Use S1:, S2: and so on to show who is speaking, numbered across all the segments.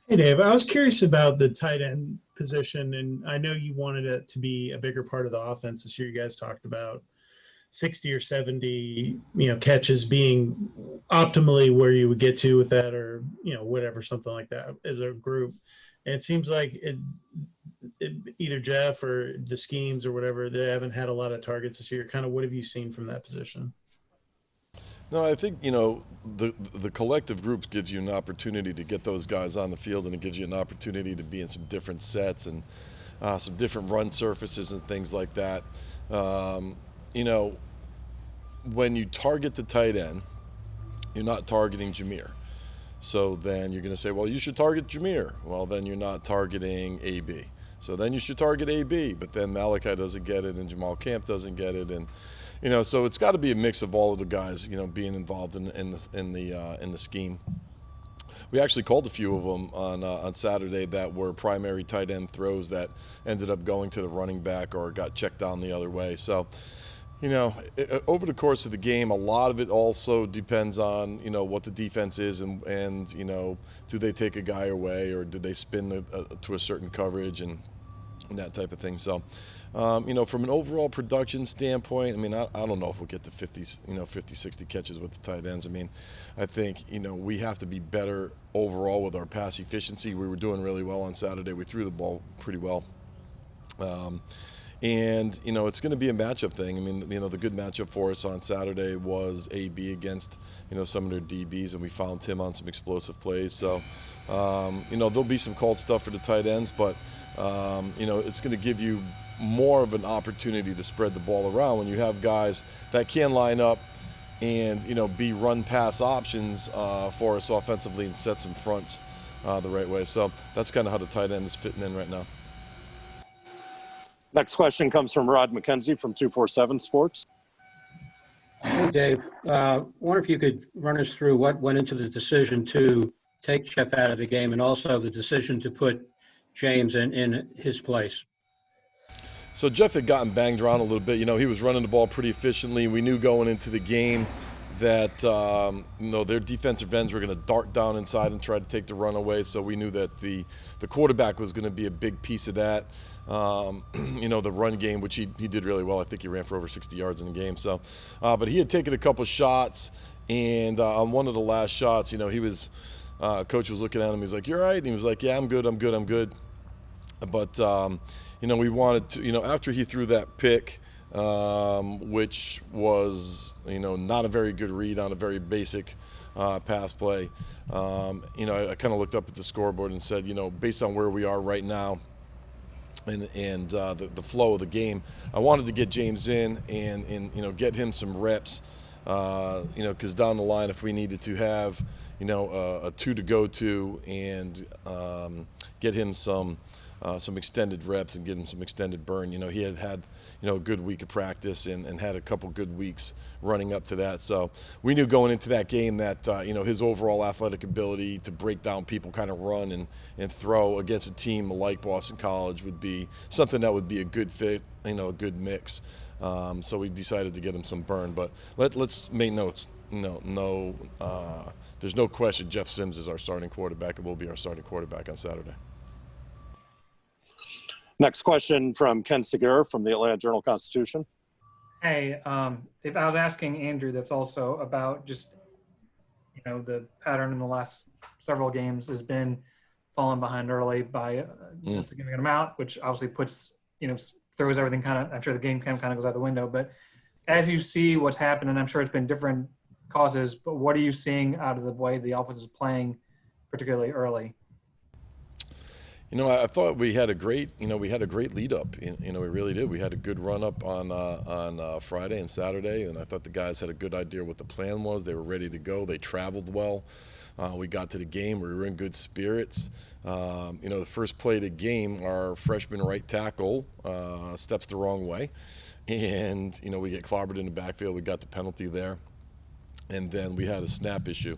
S1: Hey Dave, I was curious about the tight end position, and I know you wanted it to be a bigger part of the offense this year. You guys talked about 60 or 70, catches being optimally where you would get to with that, or whatever, something like that as a group. And it seems like either Jeff or the schemes or whatever, they haven't had a lot of targets this year. Kind of what have you seen from that position?
S2: No, I think the collective group gives you an opportunity to get those guys on the field, and it gives you an opportunity to be in some different sets and some different run surfaces and things like that. Um, you know, when you target the tight end, you're not targeting Jameer. So then you're going to say, well, you should target Jameer. Well, then you're not targeting AB. So then you should target AB, but then Malachi doesn't get it and Jamal Camp doesn't get it, and so it's got to be a mix of all of the guys, being involved in the scheme. We actually called a few of them on Saturday that were primary tight end throws that ended up going to the running back or got checked down the other way. So, over the course of the game, a lot of it also depends on what the defense is and do they take a guy away or do they spin to a certain coverage and that type of thing. So, from an overall production standpoint, I mean, I don't know if we'll get to 50, 60 catches with the tight ends. I mean, I think, we have to be better overall with our pass efficiency. We were doing really well on Saturday. We threw the ball pretty well. And, it's going to be a matchup thing. I mean, the good matchup for us on Saturday was AB against, some of their DBs, and we found him on some explosive plays. So, there'll be some called stuff for the tight ends, but, it's going to give you more of an opportunity to spread the ball around when you have guys that can line up and, be run-pass options for us offensively and set some fronts the right way. So that's kind of how the tight end is fitting in right now.
S3: Next question comes from Rod McKenzie from 247 Sports.
S4: Hey, Dave. Wonder if you could run us through what went into the decision to take Jeff out of the game and also the decision to put James in his place.
S2: So Jeff had gotten banged around a little bit. He was running the ball pretty efficiently. We knew going into the game that their defensive ends were going to dart down inside and try to take the run away. So we knew that the quarterback was going to be a big piece of that. The run game, which he did really well. I think he ran for over 60 yards in the game. So, but he had taken a couple shots, and on one of the last shots, he was coach was looking at him. He's like, "You're right," and he was like, "Yeah, I'm good." But we wanted to, after he threw that pick, which was, not a very good read on a very basic pass play. I kind of looked up at the scoreboard and said, based on where we are right now and the flow of the game, I wanted to get James in and get him some reps, because down the line, if we needed to have, a two to go to and get him some extended reps and get him some extended burn. He had a good week of practice and had a couple good weeks running up to that. So we knew going into that game that, his overall athletic ability to break down people, kind of run and throw against a team like Boston College would be something that would be a good fit, a good mix. So we decided to get him some burn. But let's make notes. There's no question Jeff Sims is our starting quarterback and will be our starting quarterback on Saturday.
S3: Next question from Ken Segura from the Atlanta Journal-Constitution.
S5: Hey, if I was asking Andrew, that's also about just, the pattern in the last several games has been falling behind early by a significant amount, which obviously puts, throws everything I'm sure the game kind of goes out the window. But as you see what's happened, and I'm sure it's been different causes, but what are you seeing out of the way the offense is playing, particularly early?
S2: I thought we had a great lead up. We really did. We had a good run up on Friday and Saturday, and I thought the guys had a good idea what the plan was. They were ready to go. They traveled well. We got to the game. We were in good spirits. The first play of the game, our freshman right tackle steps the wrong way, and we get clobbered in the backfield. We got the penalty there. And then we had a snap issue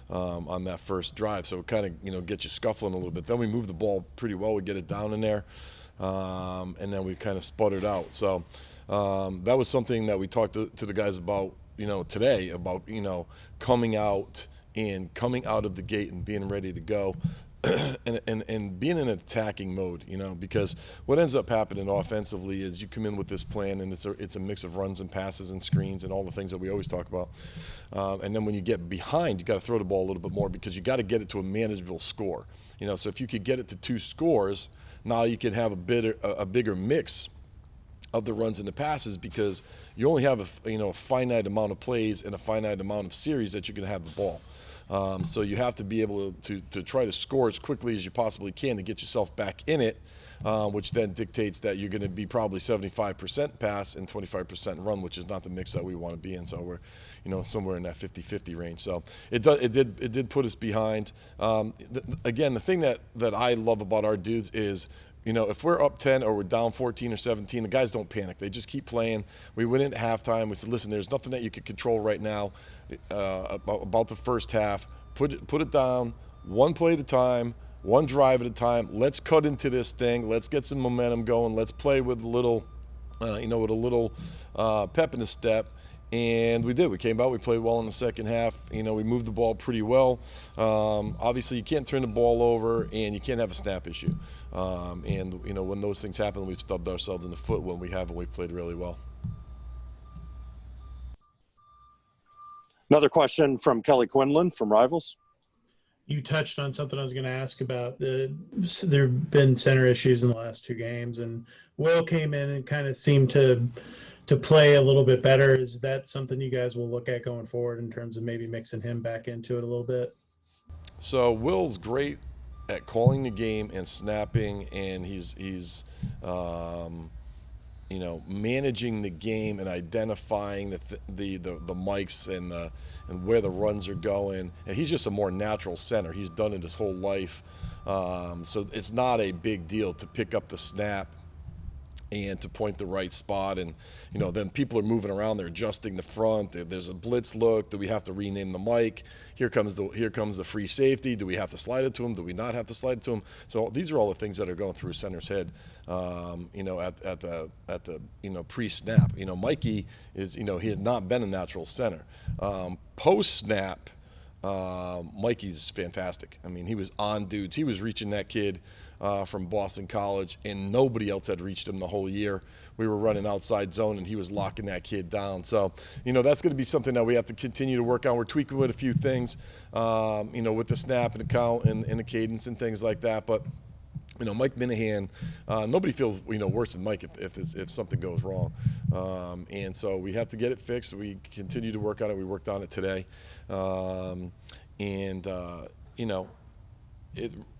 S2: on that first drive. So it kind of, gets you scuffling a little bit. Then we moved the ball pretty well. We get it down in there. And then we kind of sputtered out. So that was something that we talked to the guys about, today, about, coming out of the gate and being ready to go. and being in an attacking mode, because what ends up happening offensively is you come in with this plan, and it's a mix of runs and passes and screens and all the things that we always talk about. And then when you get behind, you got to throw the ball a little bit more because you got to get it to a manageable score. So if you could get it to 2 scores, now you can have a bigger mix of the runs and the passes because you only have a finite amount of plays and a finite amount of series that you can have the ball. So you have to be able to try to score as quickly as you possibly can to get yourself back in it, which then dictates that you're going to be probably 75% pass and 25% run, which is not the mix that we want to be in. So we're, somewhere in that 50-50 range. So it did put us behind. Again, the thing that I love about our dudes is, if we're up 10 or we're down 14 or 17, the guys don't panic. They just keep playing. We went into halftime. We said, listen, there's nothing that you can control right now about the first half. Put it down, one play at a time, one drive at a time. Let's cut into this thing. Let's get some momentum going. Let's play with a little, pep in the step. And we did. We came out. We played well in the second half. We moved the ball pretty well. Obviously, you can't turn the ball over, and you can't have a snap issue. And when those things happen, we've stubbed ourselves in the foot. When we haven't, we've played really well.
S3: Another question from Kelly Quinlan from Rivals.
S1: You touched on something I was going to ask about. There have been center issues in the last 2 games, and Will came in and kind of seemed to play a little bit better. Is that something you guys will look at going forward in terms of maybe mixing him back into it a little bit?
S2: So Will's great at calling the game and snapping, and he's managing the game and identifying the mics and where the runs are going. And he's just a more natural center. He's done it his whole life. So it's not a big deal to pick up the snap and to point the right spot. And then people are moving around, they're adjusting the front, there's a blitz look, do we have to rename the mic, here comes the free safety, do we have to slide it to him, do we not have to slide it to him? So these are all the things that are going through a center's head at the pre-snap. Mikey is, he had not been a natural center. Post-snap, Mikey's fantastic. I mean, he was on dudes. He was reaching that kid from Boston College, and nobody else had reached him the whole year. We were running outside zone, and he was locking that kid down. So, that's going to be something that we have to continue to work on. We're tweaking with a few things, with the snap and the count and the cadence and things like that. But, Mike Minahan, nobody feels, worse than Mike if something goes wrong. And so we have to get it fixed. We continue to work on it. We worked on it today.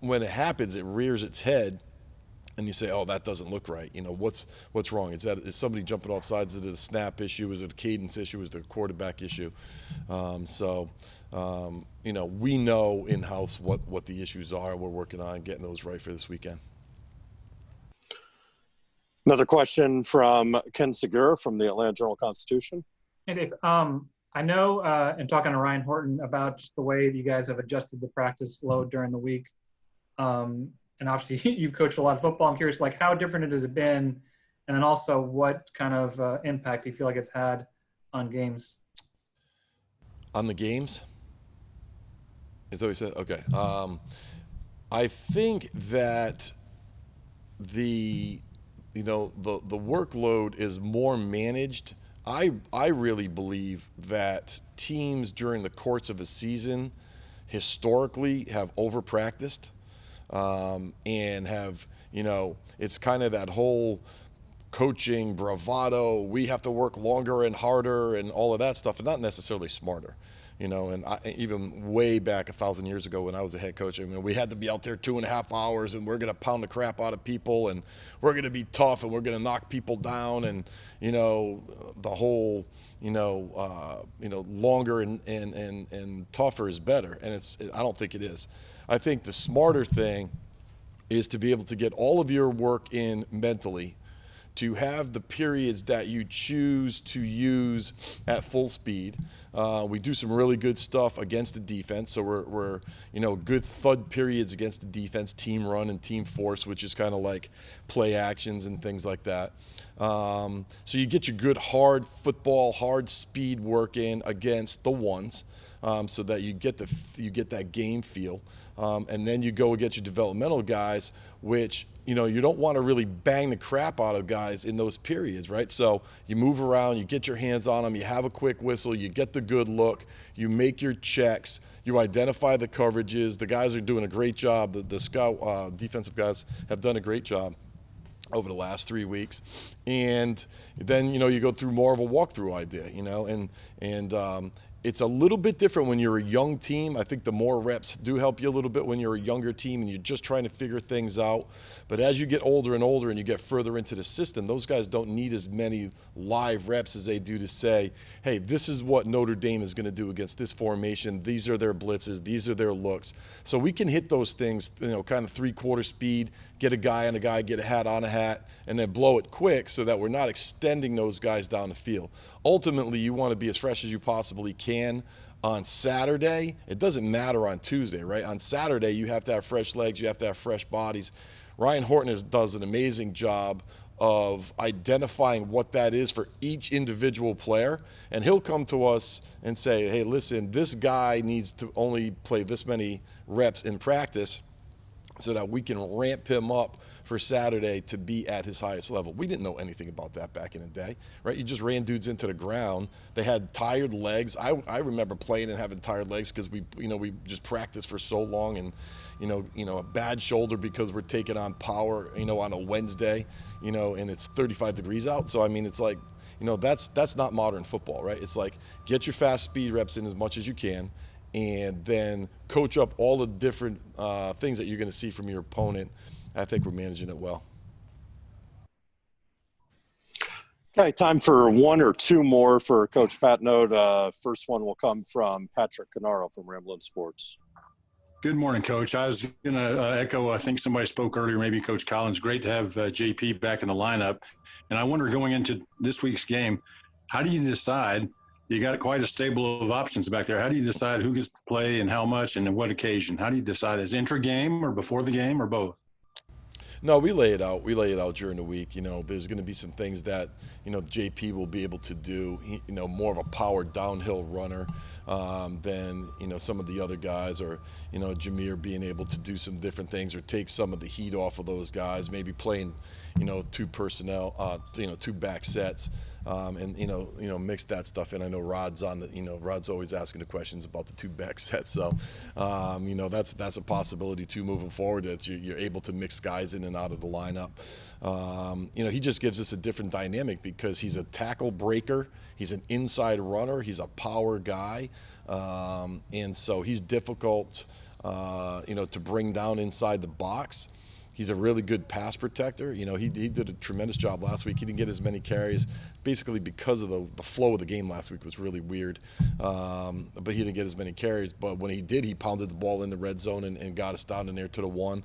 S2: When it happens, it rears its head, and you say, "Oh, that doesn't look right." What's wrong? Is somebody jumping off sides? Is it a snap issue? Is it a cadence issue? Is it a quarterback issue? We know in-house what the issues are, and we're working on getting those right for this weekend.
S3: Another question from Ken Segura from the Atlanta Journal-Constitution.
S5: And Dave, I know in talking to Ryan Horton about just the way that you guys have adjusted the practice load during the week, and obviously you've coached a lot of football. I'm curious, how different has it been, and then also what kind of impact do you feel like it's had on games?
S2: On the games? Is that what you said? Okay. I think that the workload is more managed. I really believe that teams during the course of a season historically have over-practiced and have, it's kind of that whole coaching bravado, we have to work longer and harder and all of that stuff, and not necessarily smarter. And even way back 1,000 years ago when I was a head coach, we had to be out there 2.5 hours, and we're going to pound the crap out of people, and we're going to be tough, and we're going to knock people down, and the whole longer and tougher is better, and I don't think it is. I think the smarter thing is to be able to get all of your work in mentally, to have the periods that you choose to use at full speed. We do some really good stuff against the defense, so we're good thud periods against the defense, team run and team force, which is kind of like play actions and things like that. So you get your good hard football, hard speed work in against the ones. so that you get that game feel, and then you go against your developmental guys, which you don't want to really bang the crap out of guys in those periods, right? So you move around, you get your hands on them, you have a quick whistle, you get the good look, you make your checks, you identify the coverages. The guys are doing a great job. The scout defensive guys have done a great job over the last 3 weeks, and then you go through more of a walkthrough idea, and it's a little bit different when you're a young team. I think the more reps do help you a little bit when you're a younger team and you're just trying to figure things out. But as you get older and older and you get further into the system, those guys don't need as many live reps as they do to say, hey, this is what Notre Dame is going to do against this formation. These are their blitzes. These are their looks. So we can hit those things, kind of 3/4 speed, get a guy on a guy, get a hat on a hat, and then blow it quick so that we're not extending those guys down the field. Ultimately, you want to be as fresh as you possibly can on Saturday. It doesn't matter on Tuesday, right? On Saturday, you have to have fresh legs, you have to have fresh bodies. Ryan Horton does an amazing job of identifying what that is for each individual player, and he'll come to us and say, hey, listen, this guy needs to only play this many reps in practice so that we can ramp him up for Saturday to be at his highest level. We didn't know anything about that back in the day, right? You just ran dudes into the ground. They had tired legs. I remember playing and having tired legs because we just practiced for so long, and a bad shoulder because we're taking on power, on a Wednesday, and it's 35 degrees out. So I mean, it's like, that's not modern football, right? It's like, get your fast speed reps in as much as you can, and then coach up all the different things that you're going to see from your opponent. I think we're managing it well.
S3: Okay, time for one or two more for Coach Patenaude. First one will come from Patrick Canaro from Ramblin' Sports.
S6: Good morning, Coach. I was going to echo, I think somebody spoke earlier, maybe Coach Collins. Great to have JP back in the lineup. And I wonder, going into this week's game, how do you decide? You got quite a stable of options back there. How do you decide who gets to play and how much and on what occasion? How do you decide? Is intra-game or before the game or both?
S2: No, we lay it out. We lay it out during the week. There's going to be some things that, JP will be able to do, more of a power downhill runner than, some of the other guys, or, Jameer being able to do some different things or take some of the heat off of those guys, maybe playing, two personnel, two back sets. And mix that stuff in. I know Rod's on the, Rod's always asking the questions about the two back sets. So, that's a possibility too moving forward, that you're able to mix guys in and out of the lineup. He just gives us a different dynamic because he's a tackle breaker, he's an inside runner, he's a power guy, and so he's difficult, to bring down inside the box. He's a really good pass protector. He did a tremendous job last week. He didn't get as many carries, basically because of the flow of the game last week was really weird. But he didn't get as many carries. But when he did, he pounded the ball in the red zone and got us down in there to the one.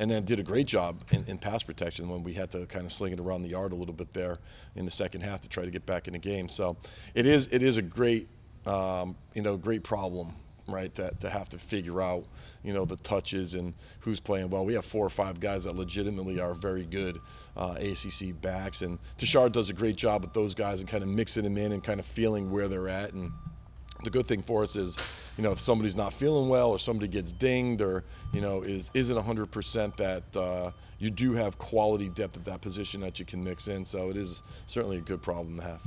S2: And then did a great job in pass protection when we had to kind of sling it around the yard a little bit there in the second half to try to get back in the game. So it is a great, great problem, right, to have to figure out, the touches and who's playing well. We have 4 or 5 guys that legitimately are very good ACC backs, and Tashard does a great job with those guys and kind of mixing them in and kind of feeling where they're at. And the good thing for us is, if somebody's not feeling well or somebody gets dinged or, isn't 100%, that you do have quality depth at that position that you can mix in. So it is certainly a good problem to have.